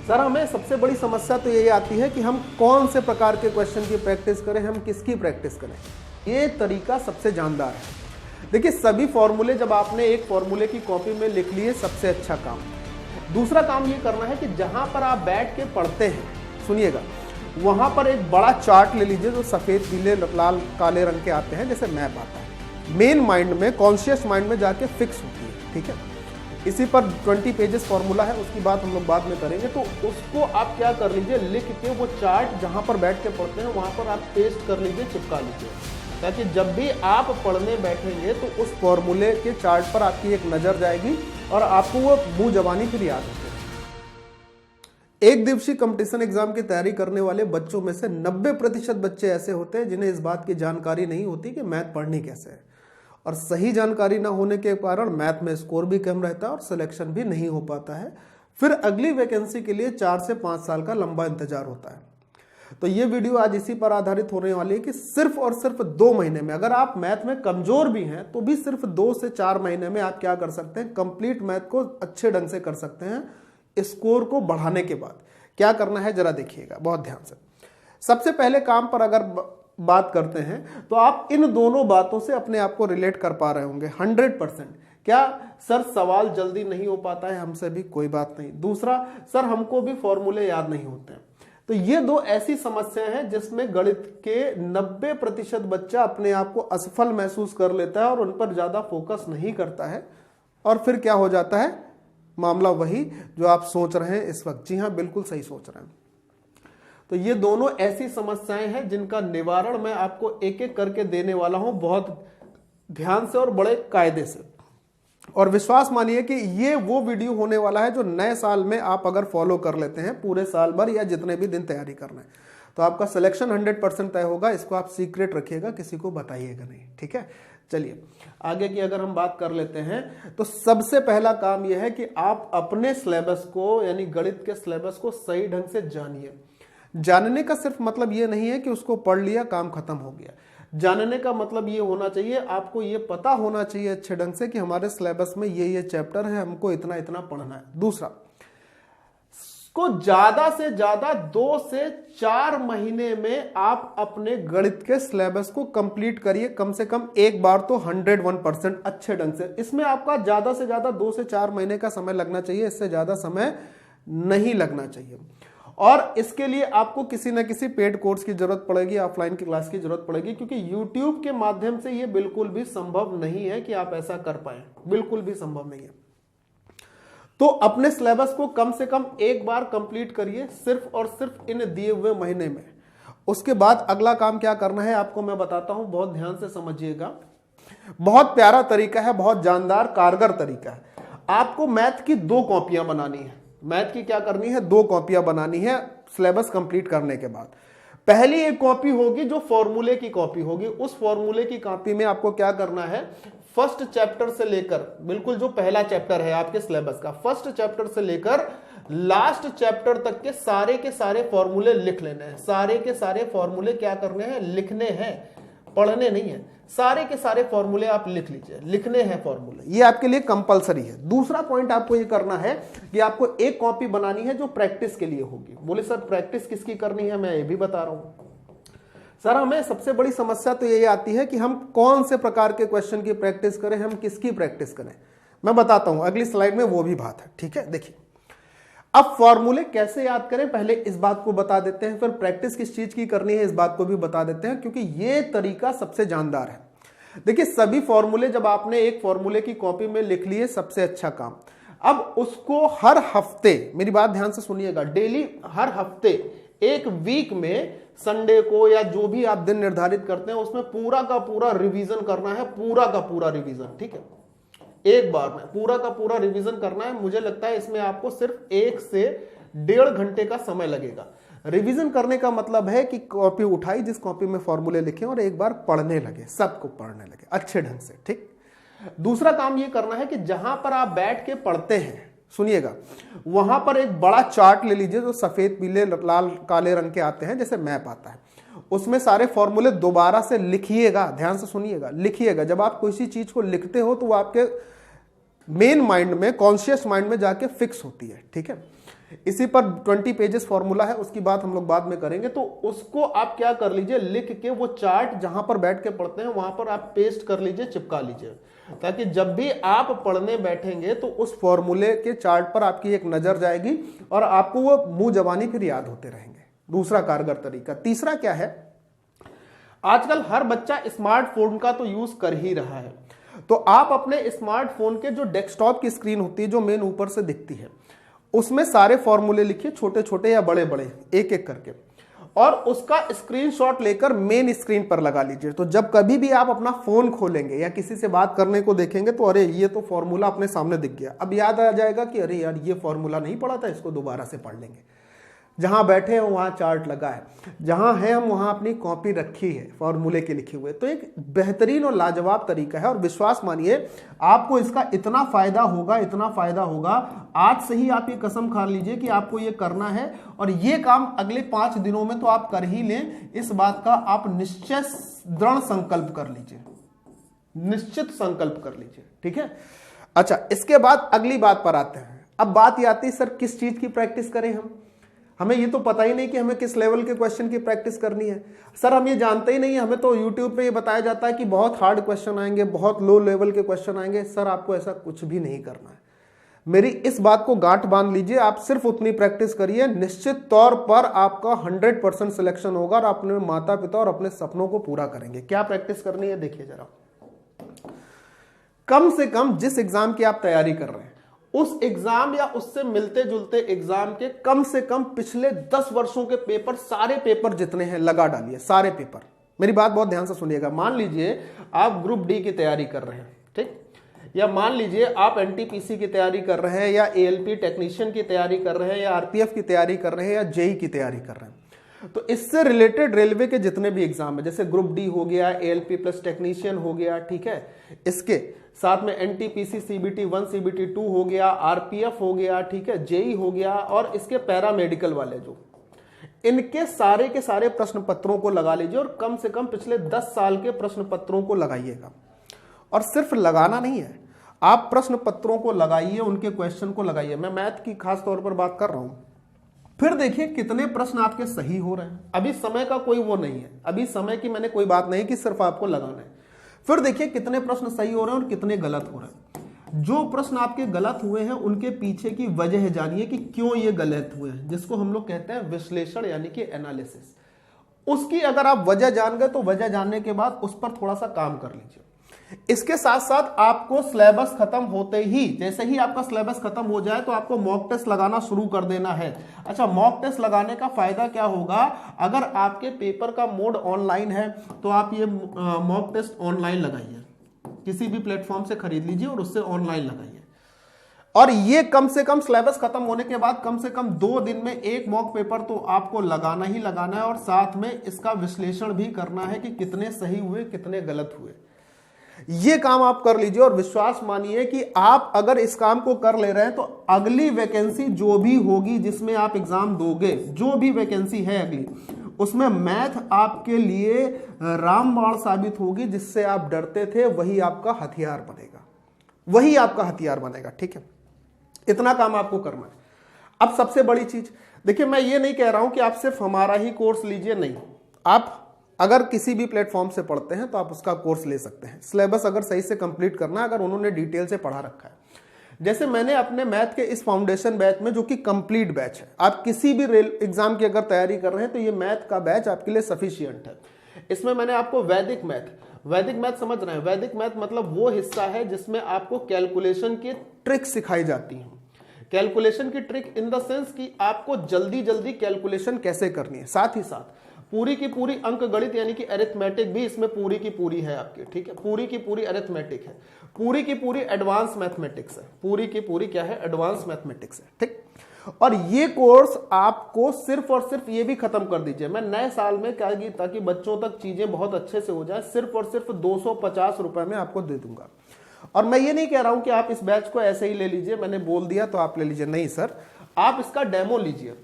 Sir हमें सबसे बड़ी समस्या तो यही आती है कि हम कौन से प्रकार के क्वेश्चन की प्रैक्टिस करें, हम किसकी प्रैक्टिस करें। ये तरीका सबसे जानदार है। देखिए, सभी फॉर्मूले जब आपने एक फॉर्मूले की कॉपी में लिख लिए, सबसे अच्छा काम। दूसरा काम ये करना है कि जहां पर आप बैठ के पढ़ते हैं, सुनिएगा, वहां पर एक बड़ा चार्ट ले लीजिए जो सफेद, पीले, लाल, काले रंग के आते हैं, जैसे मैप आता है। मेन माइंड में, कॉन्शियस माइंड में जाके फिक्स होती है, ठीक है। इसी पर 20 पेजेस फॉर्मूला है, उसकी बात हम लोग बाद में करेंगे। तो उसको आप क्या कर लीजिए, लिख के वो चार्ट जहां पर बैठ के पढ़ते हैं वहां पर आप पेस्ट कर लीजिए, चिपका लीजिए, ताकि जब भी आप पढ़ने बैठेंगे तो उस फॉर्मूले के चार्ट पर आपकी एक नजर जाएगी और आपको वो मुंह जबानी फिर याद होगा। एक दिवसीय कंपटीशन एग्जाम की तैयारी करने वाले बच्चों में से 90% बच्चे ऐसे होते हैं जिन्हें इस बात की जानकारी नहीं होती कि मैथ पढ़नी कैसे है, और सही जानकारी ना होने के कारण मैथ में स्कोर भी कम रहता है और सिलेक्शन भी नहीं हो पाता है। फिर अगली वैकेंसी के लिए 4 से 5 साल का लंबा इंतजार होता है। तो ये वीडियो आज इसी पर आधारित होने वाली है कि सिर्फ और सिर्फ 2 महीने में, अगर आप मैथ में कमजोर भी हैं तो भी सिर्फ 2 से 4 महीने में आप क्या कर सकते हैं, कंप्लीट मैथ को अच्छे ढंग से कर सकते हैं। स्कोर को बढ़ाने के बाद क्या करना है जरा देखिएगा बहुत ध्यान से। सबसे पहले काम पर अगर बात करते हैं तो आप इन दोनों बातों से अपने आप को रिलेट कर पा रहे होंगे 100%। क्या सर, सवाल जल्दी नहीं हो पाता है हमसे भी, कोई बात नहीं। दूसरा, सर हमको भी फॉर्मूले याद नहीं होते हैं। तो ये 2 ऐसी समस्याएं हैं जिसमें गणित के 90% बच्चा अपने आप को असफल महसूस कर लेता है और उन पर ज्यादा फोकस नहीं करता है, और फिर क्या हो जाता है, मामला वही जो आप सोच रहे हैं इस वक्त। जी हाँ, बिल्कुल सही सोच रहे हैं। तो ये दोनों ऐसी समस्याएं हैं जिनका निवारण मैं आपको एक एक करके देने वाला हूं, बहुत ध्यान से और बड़े कायदे से। और विश्वास मानिए कि ये वो वीडियो होने वाला है जो नए साल में आप अगर फॉलो कर लेते हैं पूरे साल भर या जितने भी दिन तैयारी करना है तो आपका सिलेक्शन 100% तय होगा। इसको आप सीक्रेट रखिएगा, किसी को बताइएगा नहीं, ठीक है। चलिए आगे की अगर हम बात कर लेते हैं तो सबसे पहला काम यह है कि आप अपने सिलेबस को, यानी गणित के सिलेबस को सही ढंग से जानिए। जानने का सिर्फ मतलब ये नहीं है कि उसको पढ़ लिया काम खत्म हो गया। जानने का मतलब ये होना चाहिए, आपको ये पता होना चाहिए अच्छे ढंग से कि हमारे सिलेबस में ये चैप्टर है, हमको इतना इतना पढ़ना है। दूसरा, को ज्यादा से ज्यादा 2 से 4 महीने में आप अपने गणित के सिलेबस को कंप्लीट करिए, कम से कम एक बार तो 101% अच्छे ढंग से। इसमें आपका ज्यादा से ज्यादा 2 से 4 महीने का समय लगना चाहिए, इससे ज्यादा समय नहीं लगना चाहिए। और इसके लिए आपको किसी न किसी पेड कोर्स की जरूरत पड़ेगी, ऑफलाइन की क्लास की जरूरत पड़ेगी, क्योंकि YouTube के माध्यम से ये बिल्कुल भी संभव नहीं है कि आप ऐसा कर पाए, बिल्कुल भी संभव नहीं है। तो अपने सिलेबस को कम से कम एक बार कंप्लीट करिए, सिर्फ और सिर्फ इन दिए हुए महीने में। उसके बाद अगला काम क्या करना है आपको मैं बताता हूं, बहुत ध्यान से समझिएगा। बहुत प्यारा तरीका है, बहुत जानदार कारगर तरीका है। आपको मैथ की 2 कॉपियां बनानी है। मैथ की क्या करनी है, 2 कॉपियां बनानी है सिलेबस कंप्लीट करने के बाद। पहली एक कॉपी होगी जो फॉर्मूले की कॉपी होगी। उस फॉर्मूले की कॉपी में आपको क्या करना है, फर्स्ट चैप्टर से लेकर, बिल्कुल जो पहला चैप्टर है आपके सिलेबस का, फर्स्ट चैप्टर से लेकर लास्ट चैप्टर तक के सारे फॉर्मूले लिख लेने हैं। सारे के सारे फॉर्मूले क्या करने हैं, लिखने हैं, पढ़ने नहीं है। सारे के सारे फॉर्मूले आप लिख लीजिए, लिखने हैं फॉर्मूले, ये आपके लिए कंपलसरी है। दूसरा पॉइंट आपको ये करना है कि आपको एक कॉपी बनानी है जो प्रैक्टिस के लिए होगी। बोले सर प्रैक्टिस किसकी करनी है, मैं ये भी बता रहा हूं। सर हमें सबसे बड़ी समस्या तो यही आती है कि हम कौन से प्रकार के क्वेश्चन की प्रैक्टिस करें, हम किसकी प्रैक्टिस करें। मैं बताता हूं अगली स्लाइड में, वो भी बात है, ठीक है। देखिए, अब फॉर्मूले कैसे याद करें पहले इस बात को बता देते हैं, फिर प्रैक्टिस किस चीज की करनी है इस बात को भी बता देते हैं, क्योंकि ये तरीका सबसे जानदार है। देखिए, सभी फॉर्मूले जब आपने एक फॉर्मूले की कॉपी में लिख लिए, सबसे अच्छा काम। अब उसको हर हफ्ते, मेरी बात ध्यान से सुनिएगा, डेली, हर हफ्ते, एक वीक में संडे को या जो भी आप दिन निर्धारित करते हैं उसमें पूरा का पूरा रिवीजन करना है, पूरा का पूरा रिवीजन, ठीक है। एक बार में पूरा का पूरा रिवीजन करना है। मुझे लगता है इसमें आपको सिर्फ 1 से 1.5 घंटे का समय लगेगा। रिवीजन करने का मतलब है कि कॉपी उठाई, जिस कॉपी में फॉर्मूले लिखे, और एक बार पढ़ने लगे, सबको पढ़ने लगे अच्छे ढंग से, ठीक। दूसरा काम यह करना है कि जहां पर आप बैठ के पढ़ते हैं, सुनिएगा, वहां पर एक बड़ा चार्ट ले लीजिए जो सफेद, पीले, लाल, काले रंग के आते हैं, जैसे मैप आता है। उसमें सारे फॉर्मूले दोबारा से लिखिएगा, ध्यान से सुनिएगा, लिखिएगा। जब आप किसी चीज को लिखते हो तो वो आपके मेन माइंड में, कॉन्शियस माइंड में जाके फिक्स होती है, ठीक है। इसी पर 20 पेजेस फॉर्मूला है, उसकी बात हम लोग बाद में करेंगे। तो उसको आप क्या कर लीजिए, लिख के वो चार्ट जहां पर बैठ के पढ़ते हैं वहां पर आप पेस्ट कर लीजिए, चिपका लीजिए, ताकि जब भी आप पढ़ने बैठेंगे तो उस फॉर्मूले के चार्ट पर आपकी एक नजर जाएगी और आपको वो मुंह जबानी फिर याद होते रहेंगे। दूसरा कारगर तरीका। तीसरा क्या है, आजकल हर बच्चा स्मार्टफोन का तो यूज कर ही रहा है, तो आप अपने स्मार्टफोन के जो डेस्कटॉप की स्क्रीन होती है, जो मेन ऊपर से दिखती है, उसमें सारे फॉर्मूले लिखिए, छोटे छोटे या बड़े बड़े, एक एक करके, और उसका स्क्रीनशॉट लेकर मेन स्क्रीन पर लगा लीजिए। तो जब कभी भी आप अपना फोन खोलेंगे या किसी से बात करने को देखेंगे तो अरे ये तो फॉर्मूला अपने सामने दिख गया, अब याद आ जाएगा कि अरे यार ये फॉर्मूला नहीं पढ़ा था, इसको दोबारा से पढ़ लेंगे। जहां बैठे हैं वहां चार्ट लगा है, जहां है हम वहां अपनी कॉपी रखी है फॉर्मूले के लिखे हुए। तो एक बेहतरीन और लाजवाब तरीका है, और विश्वास मानिए आपको इसका इतना फायदा होगा, इतना फायदा होगा, आज से ही आप ये कसम खा लीजिए कि आपको ये करना है, और ये काम अगले 5 दिनों में तो आप कर ही लें। इस बात का आप निश्चय दृढ़ संकल्प कर लीजिए, निश्चित संकल्प कर लीजिए, ठीक है। अच्छा, इसके बाद अगली बात पर आते हैं। अब बात ये आती है सर किस चीज की प्रैक्टिस करें हमें ये तो पता ही नहीं कि हमें किस लेवल के क्वेश्चन की प्रैक्टिस करनी है। सर हम ये जानते ही नहीं है, हमें तो YouTube पे ये बताया जाता है कि बहुत हार्ड क्वेश्चन आएंगे, बहुत लो लेवल के क्वेश्चन आएंगे। सर आपको ऐसा कुछ भी नहीं करना है, मेरी इस बात को गांठ बांध लीजिए। आप सिर्फ उतनी प्रैक्टिस करिए, निश्चित तौर पर आपका 100% सिलेक्शन होगा और अपने माता पिता और अपने सपनों को पूरा करेंगे। क्या प्रैक्टिस करनी है देखिए जरा। कम से कम जिस एग्जाम की आप तैयारी कर रहे हैं उस एग्जाम या उससे मिलते जुलते एग्जाम के कम से कम पिछले 10 वर्षों के पेपर, सारे पेपर जितने हैं लगा डालिए, सारे पेपर। मेरी बात बहुत ध्यान से सुनिएगा। मान लीजिए आप ग्रुप डी की तैयारी कर रहे हैं, ठीक, या मान लीजिए आप एनटीपीसी की तैयारी कर रहे हैं, या एएलपी टेक्नीशियन की तैयारी कर रहे हैं, या आरपीएफ की तैयारी कर रहे हैं, या जेई की तैयारी कर रहे हैं। तो इससे रिलेटेड रेलवे के जितने भी एग्जाम है, जैसे ग्रुप डी हो गया, एएलपी प्लस टेक्नीशियन हो गया, ठीक है, इसके साथ में एनटीपीसी सीबीटी 1 सीबीटी 2 हो गया, आरपीएफ हो गया, ठीक है, जेई हो गया, और इसके पैरामेडिकल वाले जो, इनके सारे के सारे प्रश्न पत्रों को लगा लीजिए, और कम से कम पिछले 10 साल के प्रश्न पत्रों को लगाइएगा। और सिर्फ लगाना नहीं है, आप प्रश्न पत्रों को लगाइए, उनके क्वेश्चन को लगाइए। मैं मैथ की खास तौर पर बात कर रहा हूं। फिर देखिए कितने प्रश्न आपके सही हो रहे हैं। अभी समय का कोई वो नहीं है, अभी समय की मैंने कोई बात नहीं कि सिर्फ आपको लगाना है। फिर देखिए कितने प्रश्न सही हो रहे हैं और कितने गलत हो रहे हैं। जो प्रश्न आपके गलत हुए हैं उनके पीछे की वजह जानिए कि क्यों ये गलत हुए हैं, जिसको हम लोग कहते हैं विश्लेषण यानी कि एनालिसिस। उसकी अगर आप वजह जान गए तो वजह जानने के बाद उस पर थोड़ा सा काम कर लीजिए। इसके साथ साथ आपको सिलेबस खत्म होते ही, जैसे ही आपका सिलेबस खत्म हो जाए तो आपको मॉक टेस्ट लगाना शुरू कर देना है। अच्छा, मॉक टेस्ट लगाने का फायदा क्या होगा, अगर आपके पेपर का मोड ऑनलाइन है तो आप ये मॉक टेस्ट ऑनलाइन लगाइए, किसी भी प्लेटफॉर्म से खरीद लीजिए और उससे ऑनलाइन लगाइए। और ये कम से कम सिलेबस खत्म होने के बाद कम से कम 2 दिन में एक मॉक पेपर तो आपको लगाना ही लगाना है, और साथ में इसका विश्लेषण भी करना है कि कितने सही हुए कितने गलत हुए। ये काम आप कर लीजिए, और विश्वास मानिए कि आप अगर इस काम को कर ले रहे हैं तो अगली वैकेंसी जो भी होगी जिसमें आप एग्जाम दोगे, जो भी वैकेंसी है अगली, उसमें मैथ आपके लिए रामबाण साबित होगी। जिससे आप डरते थे वही आपका हथियार बनेगा, वही आपका हथियार बनेगा, ठीक है। इतना काम आपको करना है। अब सबसे बड़ी चीज देखिए, मैं ये नहीं कह रहा हूं कि आप सिर्फ हमारा ही कोर्स लीजिए, नहीं, आप अगर किसी भी प्लेटफॉर्म से पढ़ते हैं तो आप उसका कोर्स ले सकते हैं। सिलेबस अगर सही से कंप्लीट करना है, अगर उन्होंने डिटेल से पढ़ा रखा है, जैसे मैंने अपने मैथ के इस फाउंडेशन बैच में, जो कि कंप्लीट बैच है, आप किसी भी एग्जाम की अगर तैयारी कर रहे हैं तो ये मैथ का बैच आपके लिए सफिशियंट है। इसमें मैंने आपको वैदिक मैथ समझ रहे हैं, वैदिक मैथ मतलब वो हिस्सा है जिसमें आपको कैलकुलेशन की ट्रिक सिखाई जाती है। कैलकुलेशन की ट्रिक इन द सेंस कि आपको जल्दी जल्दी कैलकुलेशन कैसे करनी है, साथ ही साथ पूरी की पूरी अंक गणित यानी कि अरिथमेटिक भी इसमें पूरी की पूरी है आपकी, ठीक है, पूरी की पूरी अरिथमेटिक है, पूरी की पूरी एडवांस मैथमेटिक्स है, पूरी की पूरी क्या है, एडवांस मैथमेटिक्स है, ठीक। और ये कोर्स आपको सिर्फ और सिर्फ ये भी खत्म कर दीजिए, मैं नए साल में क्या की, ताकि बच्चों तक चीजें बहुत अच्छे से हो जाए, सिर्फ और सिर्फ 250 रुपए में आपको दे दूंगा। और मैं ये नहीं कह रहा हूं कि आप इस बैच को ऐसे ही ले लीजिए, मैंने बोल दिया तो आप ले लीजिए, नहीं सर, आप इसका डेमो लीजिए।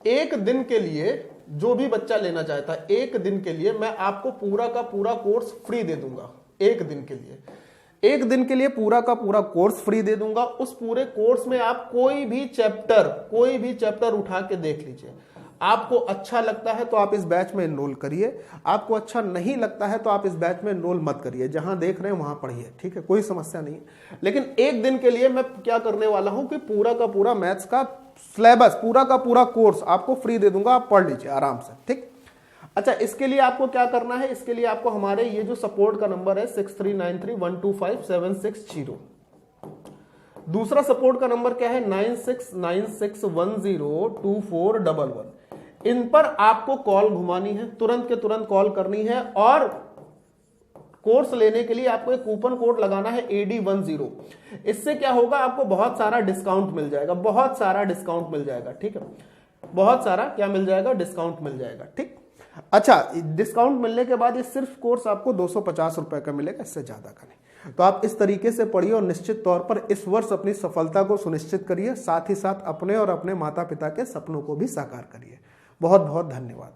एक दिन के लिए जो भी बच्चा लेना चाहता है, एक दिन के लिए मैं आपको पूरा का पूरा कोर्स फ्री दे दूंगा, एक दिन के लिए। एक दिन के लिए पूरा का पूरा कोर्स फ्री दे दूंगा। उस पूरे कोर्स में आप कोई भी चैप्टर उठा के देख लीजिए। आपको अच्छा लगता है तो आप इस बैच में एनरोल करिए, आपको अच्छा नहीं लगता है तो आप इस बैच में एनरोल मत करिए, जहां देख रहे हैं वहां पढ़िए, ठीक है, कोई समस्या नहीं है। लेकिन एक दिन के लिए मैं क्या करने वाला हूं कि पूरा का पूरा मैथ्स का सिलेबस, पूरा का पूरा कोर्स आपको फ्री दे दूंगा, आप पढ़ लीजिए आराम से, ठीक। अच्छा, इसके लिए आपको क्या करना है, इसके लिए आपको हमारे ये जो सपोर्ट का नंबर है 6393125760, दूसरा सपोर्ट का नंबर क्या है 9696102411, इन पर आपको कॉल घुमानी है, तुरंत के तुरंत कॉल करनी है। और कोर्स लेने के लिए आपको एक कूपन कोड लगाना है AD10। इससे क्या होगा, आपको बहुत सारा डिस्काउंट मिल जाएगा, बहुत सारा डिस्काउंट मिल जाएगा, ठीक है, बहुत सारा क्या मिल जाएगा, डिस्काउंट मिल जाएगा, ठीक। अच्छा, डिस्काउंट मिलने के बाद ये सिर्फ कोर्स आपको 250 रुपए का मिलेगा, इससे ज्यादा का नहीं। तो आप इस तरीके से पढ़िए और निश्चित तौर पर इस वर्ष अपनी सफलता को सुनिश्चित करिए, साथ ही साथ अपने और अपने माता पिता के सपनों को भी साकार करिए। बहुत बहुत धन्यवाद।